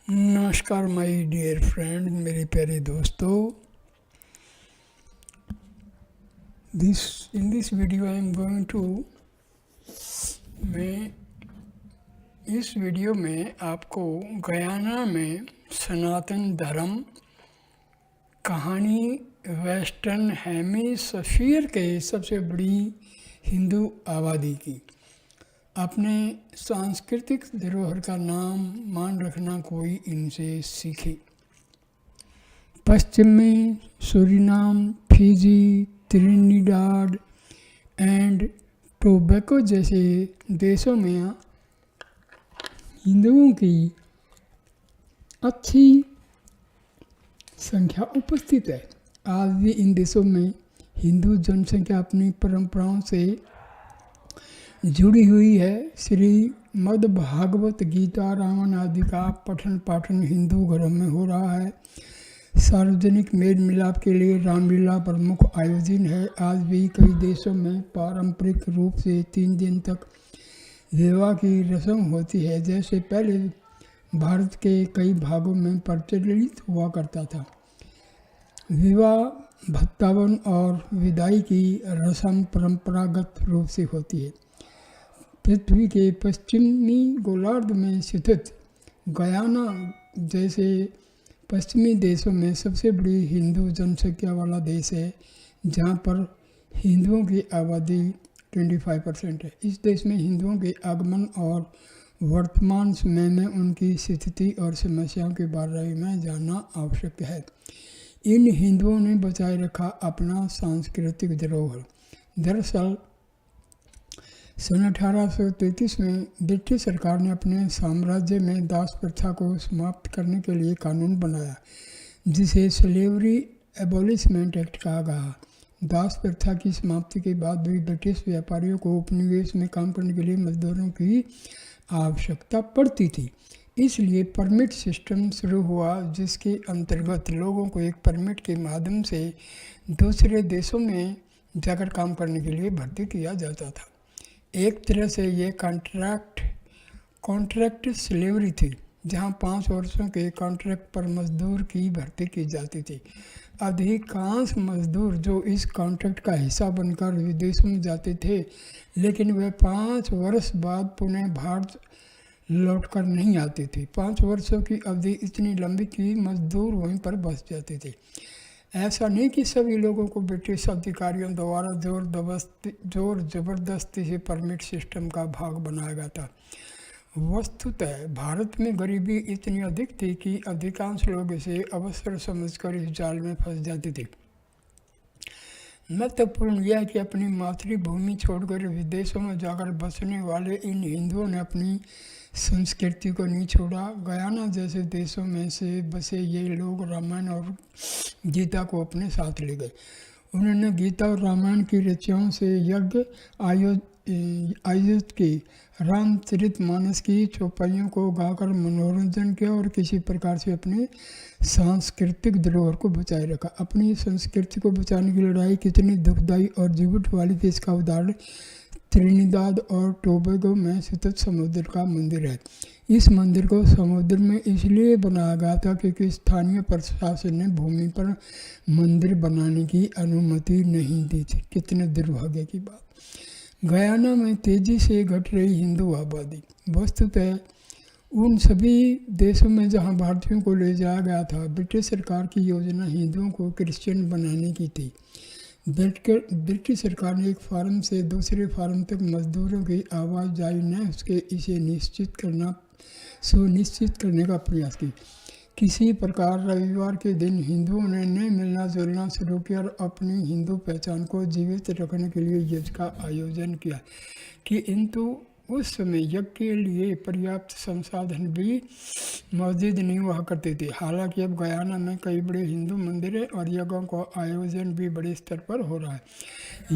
नमस्कार my dear friend, मेरे प्यारे दोस्तों। In this video I am going to मैं इस वीडियो में आपको गयाना में सनातन धर्म कहानी वेस्टर्न हेमिस्फीयर के सबसे बड़ी हिंदू आबादी की अपने सांस्कृतिक धरोहर का नाम मान रखना कोई इनसे सीखे। पश्चिम में सूरीनाम, फिजी, त्रिनिडाद एंड टोबैको जैसे देशों में हिंदुओं की अच्छी संख्या उपस्थित है। आज भी इन देशों में हिंदू जनसंख्या अपनी परंपराओं से जुड़ी हुई है। श्रीमद् भागवत गीता, रामायण आदि का पठन पाठन हिंदू घरों में हो रहा है। सार्वजनिक मेल मिलाप के लिए रामलीला प्रमुख आयोजन है। आज भी कई देशों में पारंपरिक रूप से 3 दिन तक विवाह की रस्म होती है, जैसे पहले भारत के कई भागों में प्रचलित हुआ करता था। विवाह, भत्तावन और विदाई की रस्म परंपरागत रूप से होती है। पृथ्वी के पश्चिमी गोलार्ध में स्थित गयाना जैसे पश्चिमी देशों में सबसे बड़ी हिंदू जनसंख्या वाला देश है, जहाँ पर हिंदुओं की आबादी 25% है। इस देश में हिंदुओं के आगमन और वर्तमान समय में उनकी स्थिति और समस्याओं के बारे में जानना आवश्यक है। इन हिंदुओं ने बचाए रखा अपना सांस्कृतिक धरोहर। दरअसल सन 1833 में ब्रिटिश सरकार ने अपने साम्राज्य में दास प्रथा को समाप्त करने के लिए कानून बनाया, जिसे स्लेवरी एबॉलिशमेंट एक्ट कहा गया। दास प्रथा की समाप्ति के बाद भी ब्रिटिश व्यापारियों को उपनिवेश में काम करने के लिए मजदूरों की आवश्यकता पड़ती थी। इसलिए परमिट सिस्टम शुरू हुआ, जिसके अंतर्गत लोगों को एक परमिट के माध्यम से दूसरे देशों में जाकर काम करने के लिए भर्ती किया जाता था। एक तरह से ये कॉन्ट्रैक्ट स्लेवरी थी, जहां 5 वर्षों के कॉन्ट्रैक्ट पर मजदूर की भर्ती की जाती थी। अधिकांश मजदूर जो इस कॉन्ट्रैक्ट का हिस्सा बनकर विदेशों में जाते थे, लेकिन वे 5 वर्ष बाद पुनः भारत लौटकर नहीं आते थे। 5 वर्षों की अवधि इतनी लंबी कि मजदूर वहीं पर बस जाते थे। ऐसा नहीं कि सभी लोगों को ब्रिटिश अधिकारियों द्वारा जोर जबरदस्ती से परमिट सिस्टम का भाग बनाया गया था। वस्तुतः भारत में गरीबी इतनी अधिक थी कि अधिकांश लोग इसे अवसर समझकर इस जाल में फंस जाते थे। महत्वपूर्ण यह है कि अपनी मातृभूमि छोड़कर विदेशों में जाकर बसने वाले इन हिंदुओं ने अपनी संस्कृति को नहीं छोड़ा। गयाना जैसे देशों में से बसे ये लोग रामायण और गीता को अपने साथ ले गए। उन्होंने गीता और रामायण की रचनाओं से यज्ञ आयोजित की, रामचरितमानस की चौपाइयों को गाकर मनोरंजन किया और किसी प्रकार से अपने सांस्कृतिक धरोहर को बचाए रखा। अपनी संस्कृति को बचाने की लड़ाई कितनी दुखदायी और जीवट वाली थी, इसका उदाहरण त्रिनिदाद और टोबैगो में स्थित समुद्र का मंदिर है। इस मंदिर को समुद्र में इसलिए बनाया गया था क्योंकि स्थानीय प्रशासन ने भूमि पर मंदिर बनाने की अनुमति नहीं दी थी। कितने दुर्भाग्य की बात। गयाना में तेजी से घट रही हिंदू आबादी। वस्तुतः उन सभी देशों में जहां भारतीयों को ले जाया गया था, ब्रिटिश सरकार की योजना हिंदुओं को क्रिश्चियन बनाने की थी। ब्रिटिश सरकार ने एक फार्म से दूसरे फार्म तक मजदूरों की आवाजाही न उसके इसे सुनिश्चित करने का प्रयास की। किसी प्रकार रविवार के दिन हिंदुओं ने न मिलना जुलना शुरू किया और अपनी हिंदू पहचान को जीवित रखने के लिए यज्ञ का आयोजन किया, किंतु उस समय यज्ञ के लिए पर्याप्त संसाधन भी मौजूद नहीं हुआ करते थे। हालांकि अब गयाना में कई बड़े हिंदू मंदिर हैं और यज्ञों का आयोजन भी बड़े स्तर पर हो रहा है।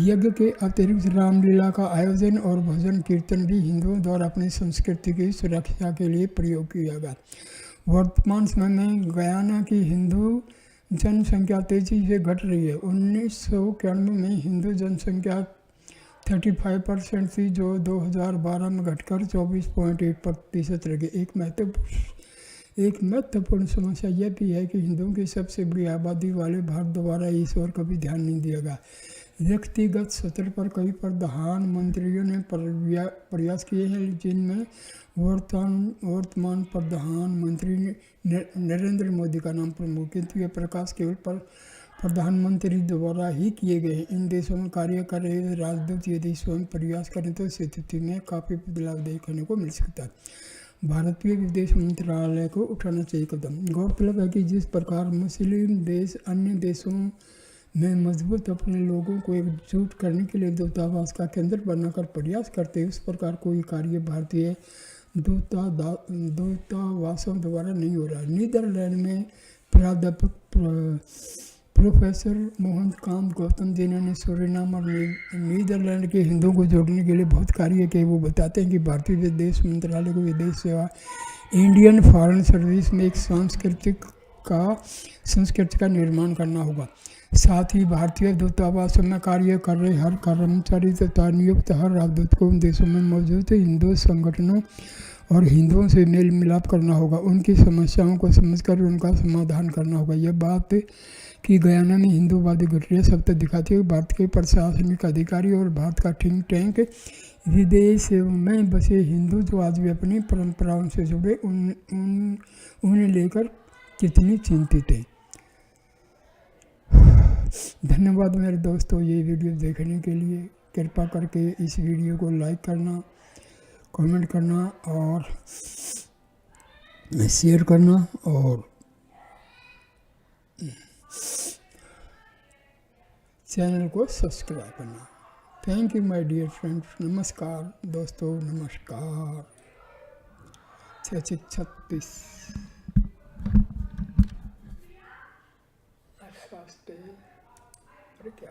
यज्ञ के अतिरिक्त रामलीला का आयोजन और भजन कीर्तन भी हिंदुओं द्वारा अपनी संस्कृति की सुरक्षा के लिए प्रयोग किया गया। वर्तमान समय में गयाना की हिंदू जनसंख्या तेजी से घट रही है। 1991 में हिंदू जनसंख्या 35% थी, जो 2012 में घटकर 24.8% रह गई। एक महत्वपूर्ण एक महत्वपूर्ण समस्या यह भी है कि हिंदुओं की सबसे बड़ी आबादी वाले भारत द्वारा इस ओर कभी ध्यान नहीं दिया गया। व्यक्तिगत स्तर पर कई प्रधानमंत्रियों ने प्रयास किए हैं, जिनमें वर्तमान प्रधानमंत्री नरेंद्र मोदी का नाम प्रमुख, किंतु ये प्रकाश केवल प्रधानमंत्री द्वारा ही किए गए हैं। इन देशों में कार्य कर रहे राजदूत यदि स्वयं प्रयास करें तो स्थिति में काफ़ी बदलाव देखने को मिल सकता है। भारतीय विदेश मंत्रालय को उठाना चाहिए कदम। गौरतलब है कि जिस प्रकार मुस्लिम देश अन्य देशों में मजबूत अपने लोगों को एकजुट करने के लिए दूतावास का केंद्र बनाकर प्रयास करते हैं, उस प्रकार कोई कार्य भारतीय दूतावासों द्वारा नहीं हो रहा। नीदरलैंड में प्राध्यापक प्रोफेसर मोहन कांत गौतम, जिन्होंने सूरीनाम और नीदरलैंड के हिंदुओं को जोड़ने के लिए बहुत कार्य किए, वो बताते हैं कि भारतीय विदेश मंत्रालय को विदेश सेवा इंडियन फॉरेन सर्विस में एक संस्कृति का निर्माण करना होगा। साथ ही भारतीय दूतावासों में कार्य कर रहे हर कर्मचारी तथा नियुक्त हर राजदूत को उन देशों में मौजूद हिंदू संगठनों और हिंदुओं से मेल मिलाप करना होगा। उनकी समस्याओं को समझकर उनका समाधान करना होगा। यह बात कि गयाना में हिंदूवादी घटना सब दिखाती है। भारत के प्रशासनिक अधिकारी और भारत का थिंक टैंक विदेश में बसे हिंदू जो आज भी अपनी परंपराओं से जुड़े उन्हें लेकर कितनी चिंतित हैं। धन्यवाद मेरे दोस्तों ये वीडियो देखने के लिए। कृपा करके इस वीडियो को लाइक करना, कमेंट करना और शेयर करना और चैनल को सब्सक्राइब करना। Thank you my dear friends. नमस्कार दोस्तों, नमस्कार। 636 अरे क्या